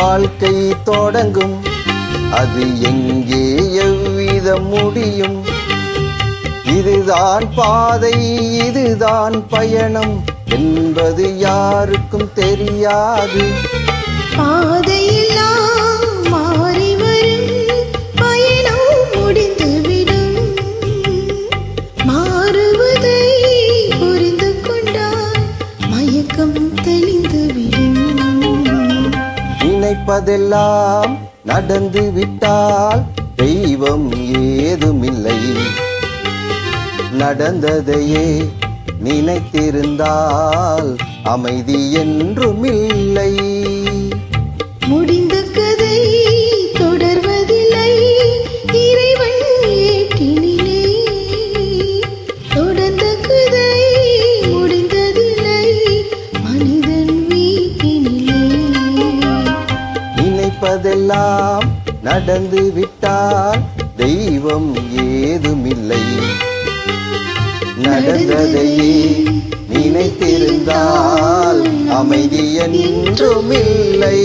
வாழ்க்கை தொடங்கும், அது எங்கே எவ்விதம் முடியும்? இதுதான் பாதை, இதுதான் பயணம் என்பது யாருக்கும் தெரியாது. பாதையெல்லாம் மாறி வரும், பயணம் முடிந்துவிடும். மாறுவதை புரிந்து கொண்டால் மயக்கம் தெளிந்துவிடும். நினைப்பதெல்லாம் நடந்து விட்டால் தெய்வம் ஏதுமில்லை. நடந்ததையே நினைத்திருந்தால் அமைதி என்றுமில்லை. முடிந்த கதை தொடர்வதில்லை, இறைவன் ஏட்டினிலே. தொடர்ந்த கதை முடிந்ததில்லை, மனிதன் வீட்டினிலே. நினைப்பதெல்லாம் நடந்து விட்டால் தெய்வம் ஏதுமில்லை. நடந்ததையே நினைத்திருந்தால் அமைதி என்றுமில்லை.